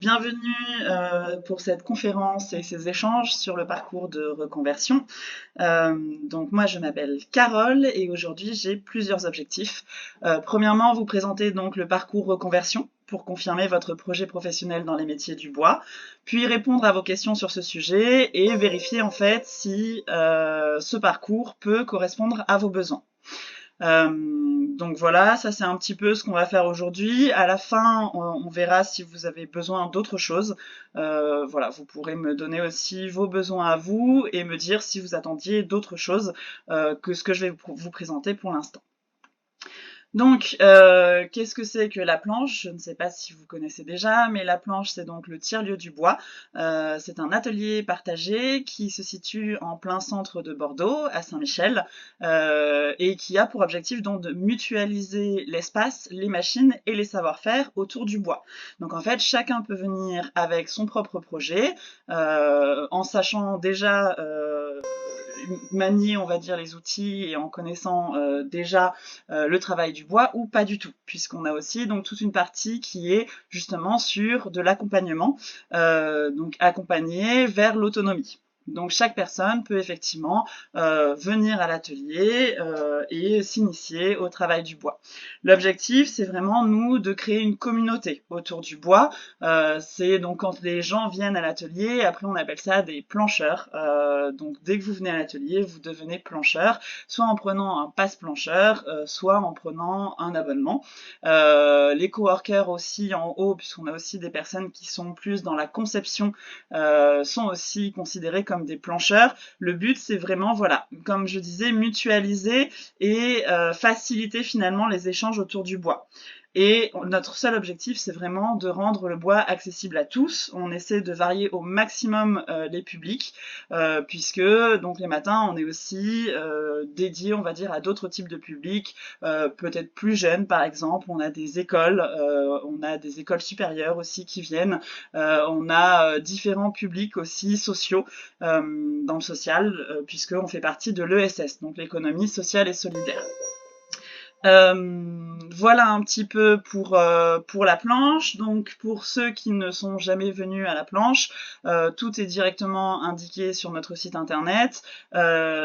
Bienvenue pour cette conférence et ces échanges sur le parcours de reconversion. Donc moi je m'appelle Carole et aujourd'hui j'ai plusieurs objectifs. Premièrement, vous présenter donc le parcours reconversion pour confirmer votre projet professionnel dans les métiers du bois, puis répondre à vos questions sur ce sujet et vérifier en fait si ce parcours peut correspondre à vos besoins. Donc voilà, ça c'est un petit peu ce qu'on va faire aujourd'hui. À la fin, on verra si vous avez besoin d'autre chose. Voilà, vous pourrez me donner aussi vos besoins à vous et me dire si vous attendiez d'autres choses que ce que je vais vous présenter pour l'instant. Donc, qu'est-ce que c'est que la planche? Je ne sais pas si vous connaissez déjà, mais la planche, c'est donc le tiers-lieu du bois. C'est un atelier partagé qui se situe en plein centre de Bordeaux, à Saint-Michel, et qui a pour objectif donc de mutualiser l'espace, les machines et les savoir-faire autour du bois. Donc en fait, chacun peut venir avec son propre projet, en sachant déjà manier, on va dire, les outils et en connaissant déjà le travail du bois ou pas du tout, puisqu'on a aussi donc toute une partie qui est justement sur de l'accompagnement, donc accompagner vers l'autonomie. Donc chaque personne peut effectivement venir à l'atelier et s'initier au travail du bois. L'objectif, c'est vraiment nous de créer une communauté autour du bois. C'est donc quand les gens viennent à l'atelier, après on appelle ça des plancheurs. Donc dès que vous venez à l'atelier, vous devenez plancheur, soit en prenant un passe plancheur, soit en prenant un abonnement. Les coworkers aussi en haut, puisqu'on a aussi des personnes qui sont plus dans la conception, sont aussi considérés comme des plancheurs. Le but, c'est vraiment, voilà, comme je disais, mutualiser et faciliter finalement les échanges autour du bois. Et notre seul objectif, c'est vraiment de rendre le bois accessible à tous. On essaie de varier au maximum les publics, puisque donc les matins, on est aussi dédié, on va dire, à d'autres types de publics, peut-être plus jeunes, par exemple. On a des écoles supérieures aussi qui viennent. On a différents publics aussi sociaux dans le social, puisqu'on fait partie de l'ESS, donc l'économie sociale et solidaire. Voilà un petit peu pour la planche. Donc pour ceux qui ne sont jamais venus à la planche, tout est directement indiqué sur notre site internet.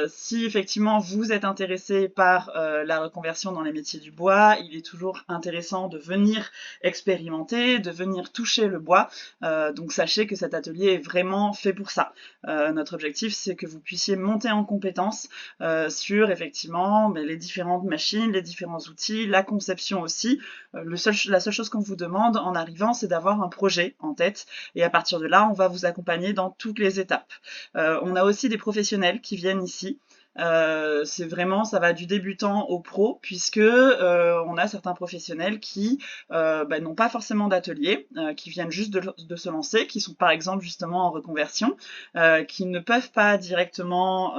Si effectivement vous êtes intéressé par la reconversion dans les métiers du bois, il est toujours intéressant de venir expérimenter, de venir toucher le bois. Donc sachez que cet atelier est vraiment fait pour ça. Notre objectif, c'est que vous puissiez monter en compétences sur effectivement les différentes machines, les différents outils, la conception aussi. La seule chose qu'on vous demande en arrivant, c'est d'avoir un projet en tête et à partir de là, on va vous accompagner dans toutes les étapes. On a aussi des professionnels qui viennent ici. C'est vraiment, ça va du débutant au pro, puisque on a certains professionnels qui n'ont pas forcément d'atelier, qui viennent juste de se lancer, qui sont par exemple justement en reconversion, qui ne peuvent pas directement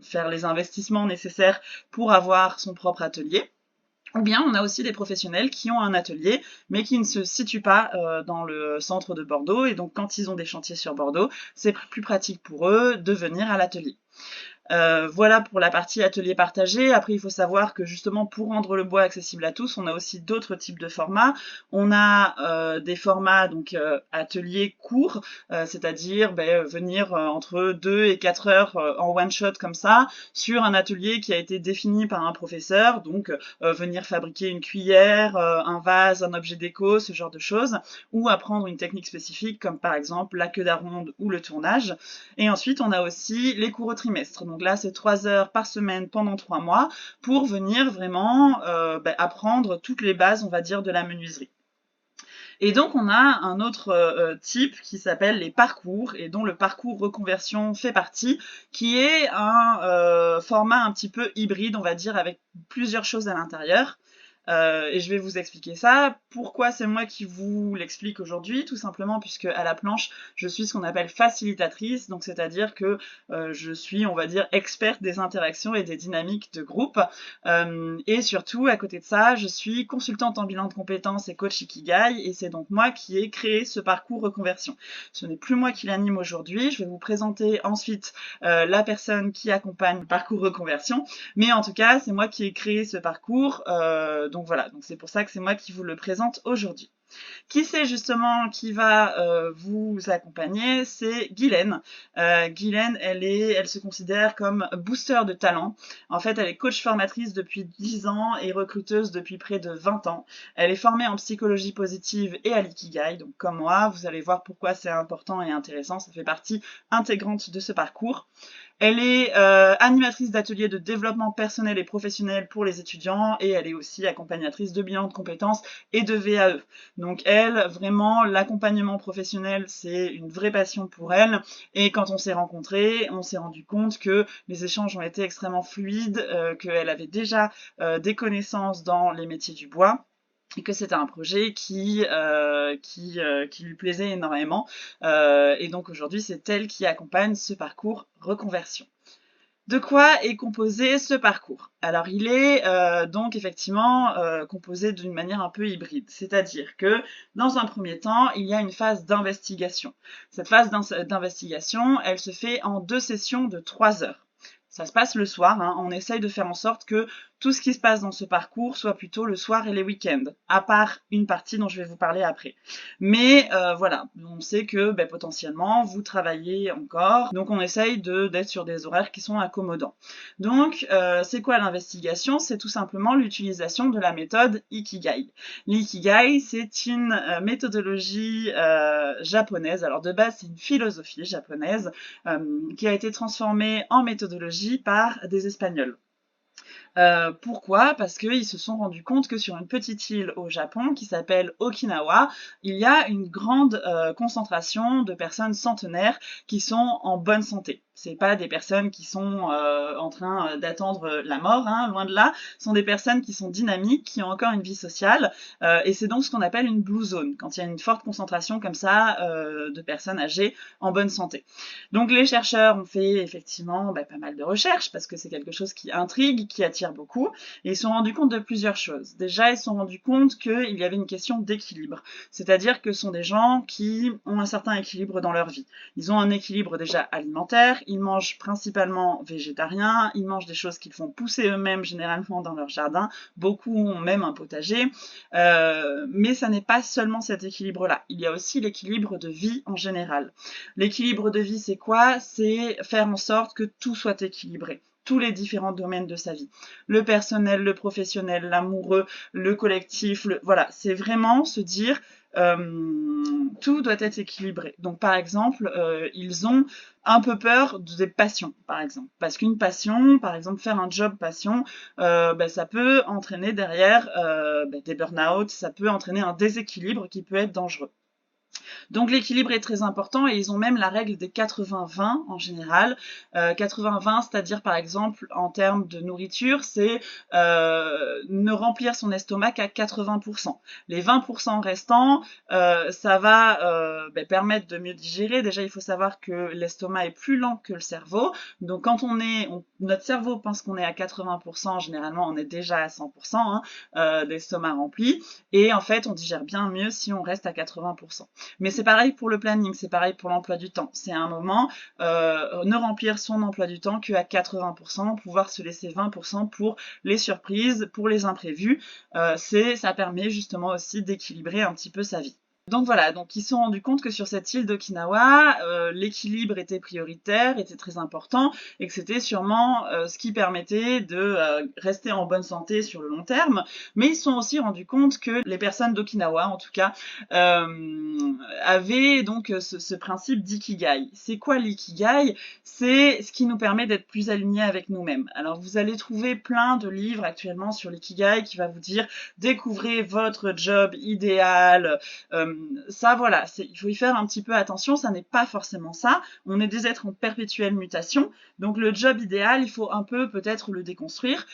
faire les investissements nécessaires pour avoir son propre atelier. Ou bien on a aussi des professionnels qui ont un atelier mais qui ne se situent pas dans le centre de Bordeaux et donc quand ils ont des chantiers sur Bordeaux, c'est plus pratique pour eux de venir à l'atelier. Voilà pour la partie atelier partagé. Après, il faut savoir que justement pour rendre le bois accessible à tous, on a aussi d'autres types de formats. On a des formats donc ateliers courts, c'est-à-dire venir entre 2 et 4 heures en one shot comme ça sur un atelier qui a été défini par un professeur. Donc venir fabriquer une cuillère, un vase, un objet déco, ce genre de choses, ou apprendre une technique spécifique comme par exemple la queue d'aronde ou le tournage. Et ensuite, on a aussi les cours au trimestre. Donc là, c'est 3 heures par semaine pendant 3 mois pour venir vraiment apprendre toutes les bases, on va dire, de la menuiserie. Et donc, on a un autre type qui s'appelle les parcours et dont le parcours reconversion fait partie, qui est un format un petit peu hybride, on va dire, avec plusieurs choses à l'intérieur. Et je vais vous expliquer ça. Pourquoi c'est moi qui vous l'explique aujourd'hui? Tout simplement puisque à la planche, je suis ce qu'on appelle facilitatrice, donc c'est-à-dire que je suis, on va dire, experte des interactions et des dynamiques de groupe. Et surtout, à côté de ça, je suis consultante en bilan de compétences et coach Ikigai, et c'est donc moi qui ai créé ce parcours reconversion. Ce n'est plus moi qui l'anime aujourd'hui. Je vais vous présenter ensuite la personne qui accompagne le parcours reconversion, mais en tout cas, c'est moi qui ai créé ce parcours. Donc voilà, donc c'est pour ça que c'est moi qui vous le présente aujourd'hui. Qui c'est justement qui va vous accompagner? C'est Guylaine. Guylaine, elle se considère comme booster de talent. En fait, elle est coach formatrice depuis 10 ans et recruteuse depuis près de 20 ans. Elle est formée en psychologie positive et à l'ikigai, donc comme moi, vous allez voir pourquoi c'est important et intéressant, ça fait partie intégrante de ce parcours. Elle est animatrice d'ateliers de développement personnel et professionnel pour les étudiants et elle est aussi accompagnatrice de bilan de compétences et de VAE. Donc elle, vraiment, l'accompagnement professionnel, c'est une vraie passion pour elle. Et quand on s'est rencontrés, on s'est rendu compte que les échanges ont été extrêmement fluides, qu'elle avait déjà des connaissances dans les métiers du bois et que c'était un projet qui lui plaisait énormément. Et donc aujourd'hui, c'est elle qui accompagne ce parcours reconversion. De quoi est composé ce parcours? Alors il est donc effectivement composé d'une manière un peu hybride, c'est-à-dire que dans un premier temps, il y a une phase d'investigation. Cette phase d'investigation, elle se fait en 2 sessions de 3 heures. Ça se passe le soir, hein. On essaye de faire en sorte que tout ce qui se passe dans ce parcours soit plutôt le soir et les week-ends, à part une partie dont je vais vous parler après. Mais voilà, on sait que potentiellement, vous travaillez encore, donc on essaye d'être sur des horaires qui sont accommodants. Donc, c'est quoi l'investigation? C'est tout simplement l'utilisation de la méthode Ikigai. L'ikigai, c'est une méthodologie japonaise. Alors de base, c'est une philosophie japonaise qui a été transformée en méthodologie par des Espagnols. Pourquoi? Parce qu'ils se sont rendus compte que sur une petite île au Japon qui s'appelle Okinawa, il y a une grande concentration de personnes centenaires qui sont en bonne santé. C'est pas des personnes qui sont en train d'attendre la mort, hein, loin de là. Ce sont des personnes qui sont dynamiques, qui ont encore une vie sociale, et c'est donc ce qu'on appelle une blue zone, quand il y a une forte concentration comme ça de personnes âgées en bonne santé. Donc les chercheurs ont fait effectivement pas mal de recherches, parce que c'est quelque chose qui intrigue, qui attire beaucoup, et ils se sont rendus compte de plusieurs choses. Déjà, ils se sont rendus compte qu'il y avait une question d'équilibre, c'est-à-dire que ce sont des gens qui ont un certain équilibre dans leur vie. Ils ont un équilibre déjà alimentaire, ils mangent principalement végétarien, ils mangent des choses qu'ils font pousser eux-mêmes généralement dans leur jardin, beaucoup ont même un potager, mais ça n'est pas seulement cet équilibre-là, il y a aussi l'équilibre de vie en général. L'équilibre de vie, c'est quoi? C'est faire en sorte que tout soit équilibré. Tous les différents domaines de sa vie. Le personnel, le professionnel, l'amoureux, le collectif, voilà, c'est vraiment se dire tout doit être équilibré. Donc par exemple, ils ont un peu peur des passions, par exemple. Parce qu'une passion, par exemple faire un job passion, ça peut entraîner derrière des burn-out, ça peut entraîner un déséquilibre qui peut être dangereux. Donc l'équilibre est très important et ils ont même la règle des 80-20 en général. 80-20, c'est-à-dire par exemple en termes de nourriture, c'est ne remplir son estomac qu'à 80%. Les 20% restants, ça va permettre de mieux digérer. Déjà, il faut savoir que l'estomac est plus lent que le cerveau. Donc quand notre cerveau pense qu'on est à 80%, généralement on est déjà à 100% d'estomac rempli. Et en fait, on digère bien mieux si on reste à 80%. Mais c'est pareil pour le planning, c'est pareil pour l'emploi du temps. C'est un moment, ne remplir son emploi du temps qu'à 80%, pouvoir se laisser 20% pour les surprises, pour les imprévus. Ça permet justement aussi d'équilibrer un petit peu sa vie. Donc voilà, donc ils se sont rendus compte que sur cette île d'Okinawa, l'équilibre était prioritaire, était très important, et que c'était sûrement ce qui permettait de rester en bonne santé sur le long terme. Mais ils se sont aussi rendus compte que les personnes d'Okinawa, en tout cas, avaient donc ce principe d'ikigai. C'est quoi l'ikigai? C'est ce qui nous permet d'être plus alignés avec nous-mêmes. Alors vous allez trouver plein de livres actuellement sur l'ikigai qui va vous dire découvrez votre job idéal. Ça voilà, il faut y faire un petit peu attention, ça n'est pas forcément ça. On est des êtres en perpétuelle mutation, donc le job idéal, il faut un peu peut-être le déconstruire,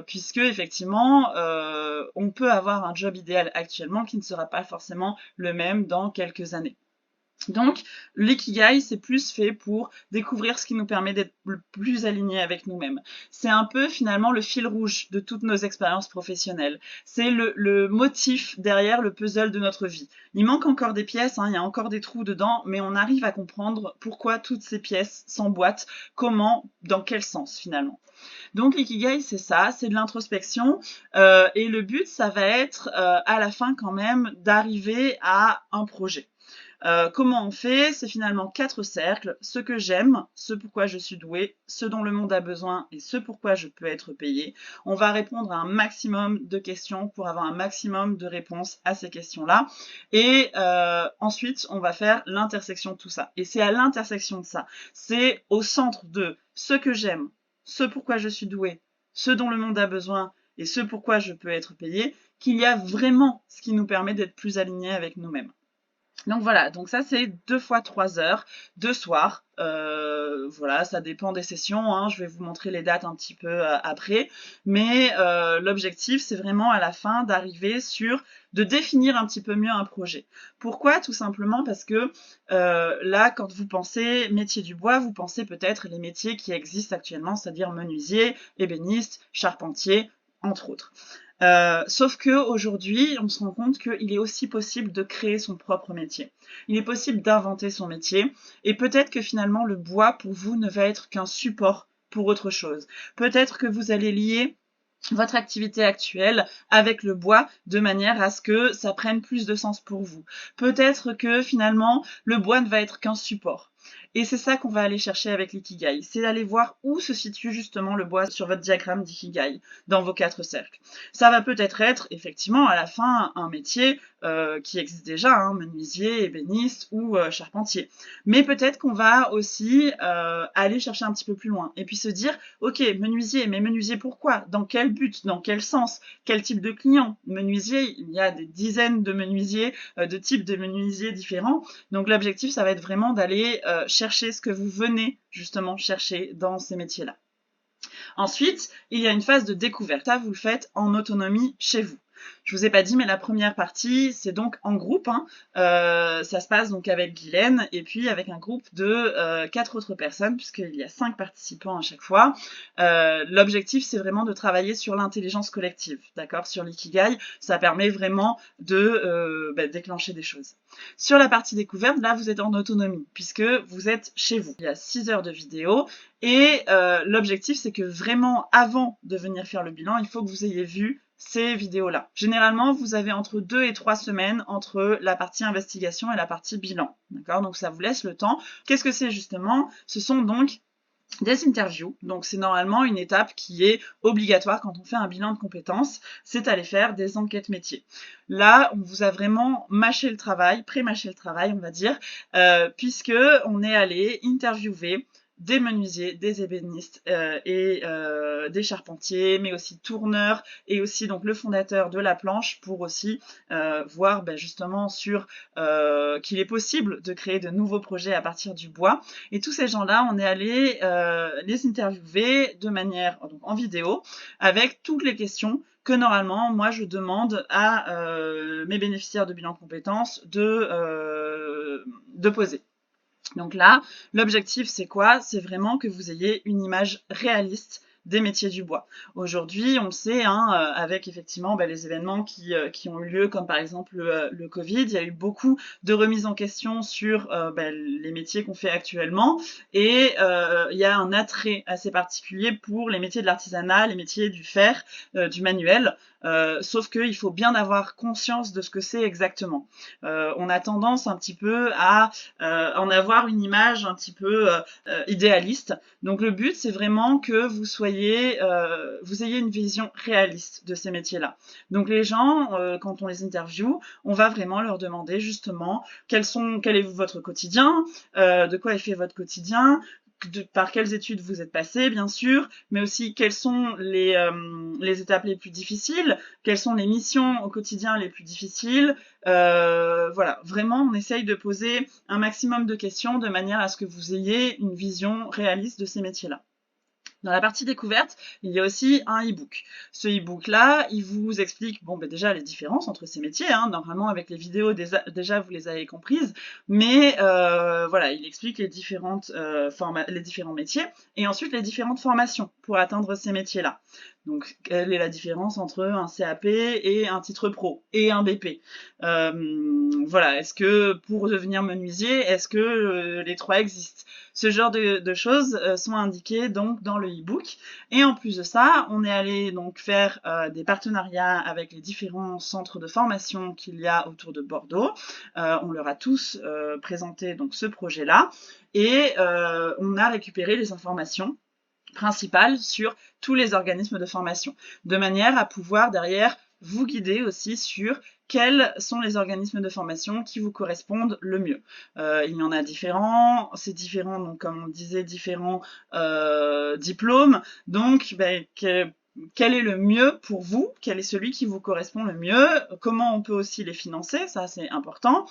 puisque effectivement, on peut avoir un job idéal actuellement qui ne sera pas forcément le même dans quelques années. Donc, l'ikigai, c'est plus fait pour découvrir ce qui nous permet d'être le plus alignés avec nous-mêmes. C'est un peu finalement le fil rouge de toutes nos expériences professionnelles. C'est le motif derrière le puzzle de notre vie. Il manque encore des pièces, il y a encore des trous dedans, mais on arrive à comprendre pourquoi toutes ces pièces s'emboîtent, comment, dans quel sens finalement. Donc l'ikigai, c'est ça, c'est de l'introspection, et le but, ça va être à la fin quand même d'arriver à un projet. Comment on fait? C'est finalement 4 cercles: ce que j'aime, ce pourquoi je suis douée, ce dont le monde a besoin et ce pourquoi je peux être payée. On va répondre à un maximum de questions pour avoir un maximum de réponses à ces questions-là. Et ensuite, on va faire l'intersection de tout ça. Et c'est à l'intersection de ça, c'est au centre de ce que j'aime, ce pourquoi je suis douée, ce dont le monde a besoin et ce pourquoi je peux être payée, qu'il y a vraiment ce qui nous permet d'être plus alignés avec nous-mêmes. Donc voilà, donc ça c'est 2 fois 3 heures, 2 soirs. Voilà, ça dépend des sessions, je vais vous montrer les dates un petit peu après. Mais l'objectif, c'est vraiment à la fin de définir un petit peu mieux un projet. Pourquoi? Tout simplement parce que là, quand vous pensez métier du bois, vous pensez peut-être les métiers qui existent actuellement, c'est-à-dire menuisier, ébéniste, charpentier, entre autres. Sauf qu'aujourd'hui, on se rend compte qu'il est aussi possible de créer son propre métier. Il est possible d'inventer son métier, et peut-être que finalement le bois pour vous ne va être qu'un support pour autre chose. Peut-être que vous allez lier votre activité actuelle avec le bois de manière à ce que ça prenne plus de sens pour vous. Peut-être que finalement le bois ne va être qu'un support. Et c'est ça qu'on va aller chercher avec l'ikigai, c'est d'aller voir où se situe justement le bois sur votre diagramme d'ikigai, dans vos 4 cercles. Ça va peut-être être effectivement à la fin un métier qui existe déjà, menuisier, ébéniste ou charpentier. Mais peut-être qu'on va aussi aller chercher un petit peu plus loin et puis se dire, ok, menuisier, mais menuisier pourquoi? Dans quel but? Dans quel sens? Quel type de client? Menuisier, il y a des dizaines de menuisiers, de types de menuisiers différents. Donc l'objectif, ça va être vraiment d'aller chercher ce que vous venez justement chercher dans ces métiers-là. Ensuite, il y a une phase de découverte. Ça, vous le faites en autonomie chez vous. Je vous ai pas dit, mais la première partie, c'est donc en groupe. Ça se passe donc avec Guylaine et puis avec un groupe de 4 autres personnes, puisqu'il y a 5 participants à chaque fois. L'objectif, c'est vraiment de travailler sur l'intelligence collective, d'accord, sur l'ikigai. Ça permet vraiment de déclencher des choses. Sur la partie découverte, là, vous êtes en autonomie, puisque vous êtes chez vous. Il y a 6 heures de vidéo, et l'objectif, c'est que vraiment, avant de venir faire le bilan, il faut que vous ayez vu ces vidéos-là. Généralement, vous avez entre 2 et 3 semaines entre la partie investigation et la partie bilan. D'accord? Donc, ça vous laisse le temps. Qu'est-ce que c'est justement? Ce sont donc des interviews. Donc, c'est normalement une étape qui est obligatoire quand on fait un bilan de compétences, c'est aller faire des enquêtes métiers. Là, on vous a vraiment mâché le travail, pré-mâché le travail, on va dire, puisque on est allé interviewer des menuisiers, des ébénistes et des charpentiers, mais aussi tourneurs et aussi donc le fondateur de la planche pour aussi voir justement sur qu'il est possible de créer de nouveaux projets à partir du bois. Et tous ces gens-là, on est allé les interviewer de manière donc, en vidéo avec toutes les questions que normalement, moi, je demande à mes bénéficiaires de bilan de compétences de poser. Donc là, l'objectif, c'est quoi? C'est vraiment que vous ayez une image réaliste des métiers du bois. Aujourd'hui, on le sait, avec effectivement les événements qui ont eu lieu, comme par exemple le Covid, il y a eu beaucoup de remises en question sur les métiers qu'on fait actuellement, et il y a un attrait assez particulier pour les métiers de l'artisanat, les métiers du fer, du manuel, sauf qu'il faut bien avoir conscience de ce que c'est exactement. On a tendance un petit peu à en avoir une image un petit peu idéaliste. Donc le but, c'est vraiment que vous ayez une vision réaliste de ces métiers-là. Donc les gens, quand on les interviewe, on va vraiment leur demander justement quel est votre quotidien, de quoi est fait votre quotidien, par quelles études vous êtes passé, bien sûr, mais aussi quelles sont les étapes les plus difficiles, quelles sont les missions au quotidien les plus difficiles. Voilà, vraiment, on essaye de poser un maximum de questions de manière à ce que vous ayez une vision réaliste de ces métiers-là. Dans la partie découverte, il y a aussi un e-book. Ce e-book-là, il vous explique déjà les différences entre ces métiers. Normalement, avec les vidéos, déjà, vous les avez comprises. Mais voilà, il explique les différents métiers et ensuite les différentes formations pour atteindre ces métiers-là. Donc, quelle est la différence entre un CAP et un titre pro et un BP? Voilà, est-ce que pour devenir menuisier, est-ce que les trois existent? Ce genre de choses sont indiquées donc dans le e-book. Et en plus de ça, on est allé donc faire des partenariats avec les différents centres de formation qu'il y a autour de Bordeaux. On leur a tous présenté donc ce projet-là et on a récupéré les informations principales sur tous les organismes de formation, de manière à pouvoir derrière vous guider aussi sur quels sont les organismes de formation qui vous correspondent le mieux. Il y en a différents, c'est différent, donc comme on disait, différents diplômes, donc quel est le mieux pour vous? Quel est celui qui vous correspond le mieux? Comment on peut aussi les financer? Ça, c'est important.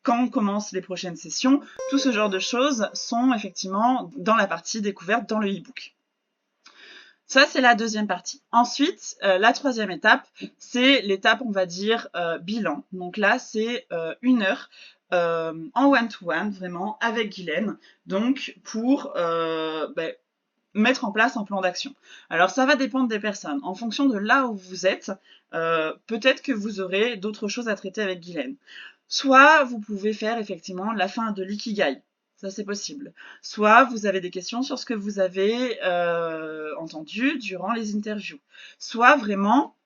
Quand commencent les prochaines sessions? Tout ce genre de choses sont effectivement dans la partie découverte dans le e-book. Ça, c'est la deuxième partie. Ensuite, la troisième étape, c'est l'étape, on va dire, bilan. Donc là, c'est 1 heure en one-to-one, vraiment, avec Guylaine, donc pour mettre en place un plan d'action. Alors, ça va dépendre des personnes. En fonction de là où vous êtes, peut-être que vous aurez d'autres choses à traiter avec Guylaine. Soit vous pouvez faire effectivement la fin de l'ikigai. Ça, c'est possible. Soit vous avez des questions sur ce que vous avez entendu durant les interviews. Soit vraiment,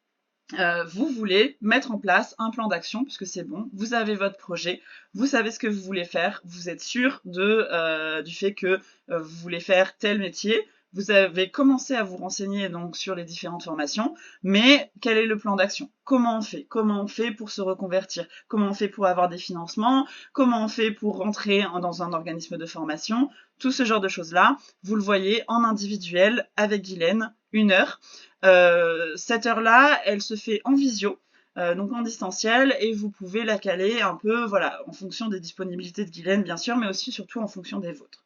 vous voulez mettre en place un plan d'action, puisque c'est bon, vous avez votre projet, vous savez ce que vous voulez faire, vous êtes sûr du fait que vous voulez faire tel métier, vous avez commencé à vous renseigner donc sur les différentes formations, mais quel est le plan d'action? Comment on fait? Comment on fait pour se reconvertir? Comment on fait pour avoir des financements? Comment on fait pour rentrer dans un organisme de formation? Tout ce genre de choses-là, vous le voyez en individuel avec Guylaine, 1 heure. Cette heure-là, elle se fait en visio, donc en distanciel, et vous pouvez la caler un peu, voilà, en fonction des disponibilités de Guylaine, bien sûr, mais aussi surtout en fonction des vôtres.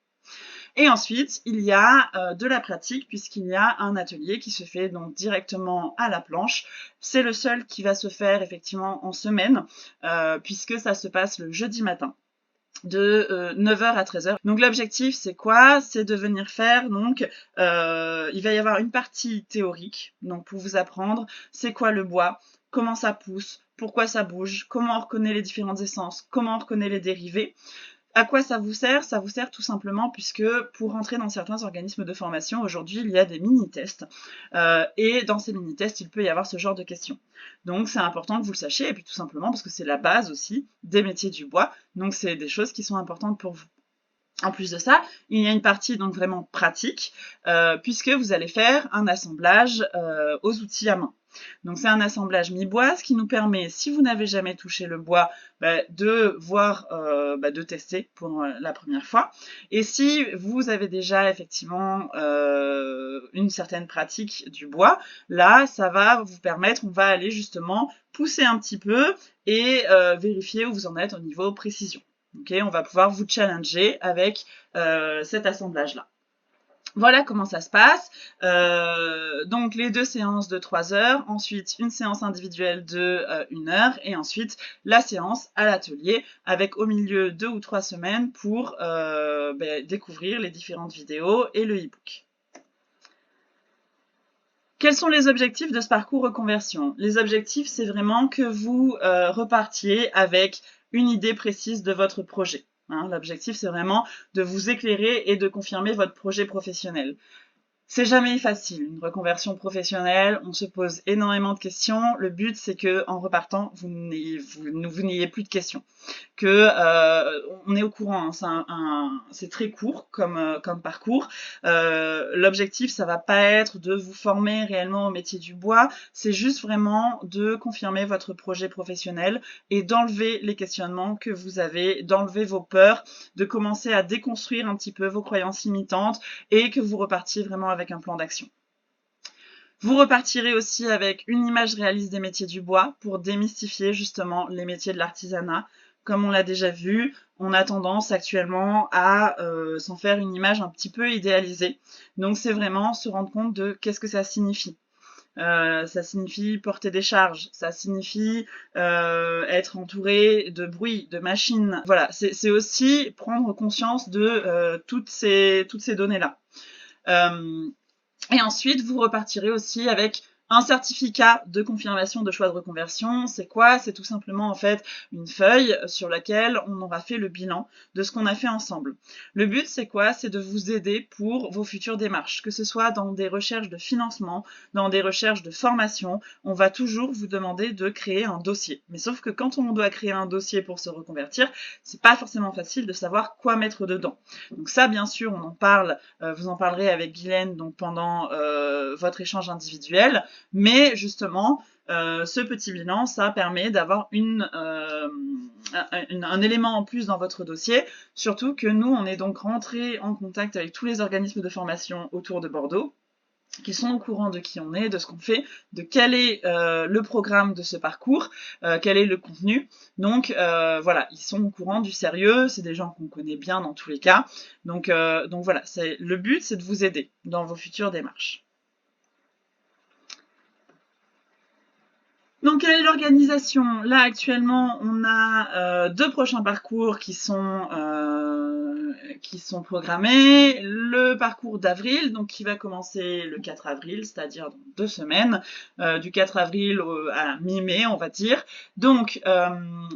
Et ensuite, il y a de la pratique, puisqu'il y a un atelier qui se fait donc directement à la planche. C'est le seul qui va se faire effectivement en semaine, puisque ça se passe le jeudi matin de 9h à 13h. Donc l'objectif, c'est quoi? C'est de venir faire, donc il va y avoir une partie théorique, donc pour vous apprendre c'est quoi le bois, comment ça pousse, pourquoi ça bouge, comment on reconnaît les différentes essences, comment on reconnaît les dérivés. À quoi ça vous sert? Ça vous sert tout simplement puisque pour rentrer dans certains organismes de formation, aujourd'hui, il y a des mini-tests. Et dans ces mini-tests, il peut y avoir ce genre de questions. Donc, c'est important que vous le sachiez, et puis tout simplement parce que c'est la base aussi des métiers du bois. Donc, c'est des choses qui sont importantes pour vous. En plus de ça, il y a une partie donc vraiment pratique, puisque vous allez faire un assemblage aux outils à main. Donc c'est un assemblage mi-bois, ce qui nous permet, si vous n'avez jamais touché le bois, de voir, de tester pour la première fois. Et si vous avez déjà effectivement une certaine pratique du bois, là, ça va vous permettre, on va aller justement pousser un petit peu et vérifier où vous en êtes au niveau précision. Okay, on va pouvoir vous challenger avec cet assemblage-là. Voilà comment ça se passe. Donc les 2 séances de 3 heures, ensuite une séance individuelle de 1 heure, et ensuite la séance à l'atelier, avec au milieu 2 ou 3 semaines pour découvrir les différentes vidéos et le e-book. Quels sont les objectifs de ce parcours reconversion? Les objectifs, c'est vraiment que vous repartiez avec une idée précise de votre projet. L'objectif, c'est vraiment de vous éclairer et de confirmer votre projet professionnel. C'est jamais facile, une reconversion professionnelle, on se pose énormément de questions. Le but, c'est que en repartant, vous n'ayez plus de questions. Que on est au courant, c'est très court comme parcours. L'objectif, ça va pas être de vous former réellement au métier du bois, c'est juste vraiment de confirmer votre projet professionnel et d'enlever les questionnements que vous avez, d'enlever vos peurs, de commencer à déconstruire un petit peu vos croyances limitantes et que vous repartiez vraiment avec un plan d'action. Vous repartirez aussi avec une image réaliste des métiers du bois pour démystifier justement les métiers de l'artisanat, comme on l'a déjà vu, on a tendance actuellement à s'en faire une image un petit peu idéalisée. Donc c'est vraiment se rendre compte de qu'est-ce que ça signifie. Ça signifie porter des charges, ça signifie être entouré de bruit, de machines. Voilà, c'est aussi prendre conscience de toutes ces données-là. Et ensuite, vous repartirez aussi avec un certificat de confirmation de choix de reconversion. C'est quoi? C'est tout simplement en fait une feuille sur laquelle on aura fait le bilan de ce qu'on a fait ensemble. Le but, c'est quoi? C'est de vous aider pour vos futures démarches, que ce soit dans des recherches de financement, dans des recherches de formation. On va toujours vous demander de créer un dossier. Mais sauf que quand on doit créer un dossier pour se reconvertir, c'est pas forcément facile de savoir quoi mettre dedans. Donc ça, bien sûr, on en parle, vous en parlerez avec Guylaine donc pendant votre échange individuel. Mais justement, ce petit bilan, ça permet d'avoir un élément en plus dans votre dossier, surtout que nous, on est donc rentré en contact avec tous les organismes de formation autour de Bordeaux, qui sont au courant de qui on est, de ce qu'on fait, de quel est le programme de ce parcours, quel est le contenu. Donc voilà, ils sont au courant du sérieux, c'est des gens qu'on connaît bien dans tous les cas. Donc voilà, le but, c'est de vous aider dans vos futures démarches. Donc, quelle est l'organisation? Là, actuellement, on a 2 prochains parcours qui sont programmés. Le parcours d'avril, donc qui va commencer le 4 avril, c'est-à-dire dans 2 semaines, du 4 avril à mi-mai, on va dire. Donc,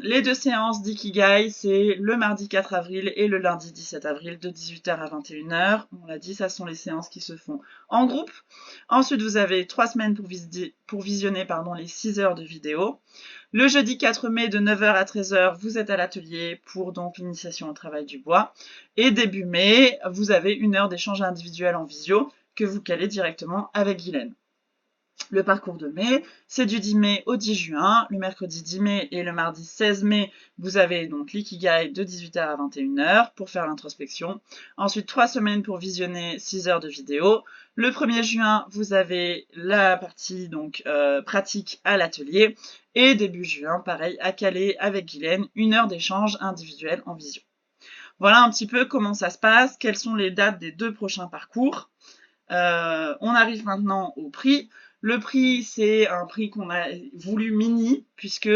les 2 séances d'Ikigai, c'est le mardi 4 avril et le lundi 17 avril de 18h à 21h. On l'a dit, ça sont les séances qui se font en groupe. Ensuite, vous avez 3 semaines pour visionner les 6 heures de vidéo. Le jeudi 4 mai de 9h à 13h, vous êtes à l'atelier pour donc l'initiation au travail du bois. Et début mai, vous avez 1 heure d'échange individuel en visio que vous calez directement avec Guylaine. Le parcours de mai, c'est du 10 mai au 10 juin. Le mercredi 10 mai et le mardi 16 mai, vous avez donc l'Ikigai de 18h à 21h pour faire l'introspection. Ensuite, 3 semaines pour visionner 6 heures de vidéo. Le 1er juin, vous avez la partie donc pratique à l'atelier. Et début juin, pareil, à caler avec Guylaine, 1 heure d'échange individuel en visio. Voilà un petit peu comment ça se passe, quelles sont les dates des 2 prochains parcours. On arrive maintenant au prix. Le prix, c'est un prix qu'on a voulu mini, puisque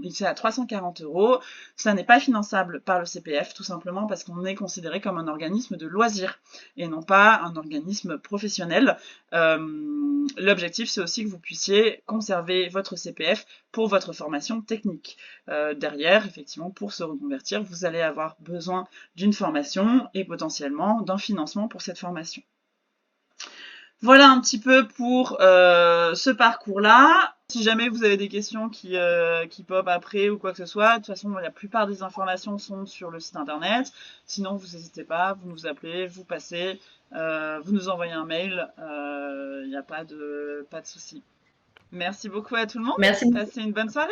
c'est à 340 €. Ça n'est pas finançable par le CPF, tout simplement parce qu'on est considéré comme un organisme de loisir et non pas un organisme professionnel. L'objectif, c'est aussi que vous puissiez conserver votre CPF pour votre formation technique. Derrière, effectivement, pour se reconvertir, vous allez avoir besoin d'une formation et potentiellement d'un financement pour cette formation. Voilà un petit peu pour ce parcours-là. Si jamais vous avez des questions qui pop après ou quoi que ce soit, de toute façon, la plupart des informations sont sur le site internet. Sinon, vous n'hésitez pas, vous nous appelez, vous passez, vous nous envoyez un mail. Il n'y a pas de souci. Merci beaucoup à tout le monde. Merci. Passez une bonne soirée.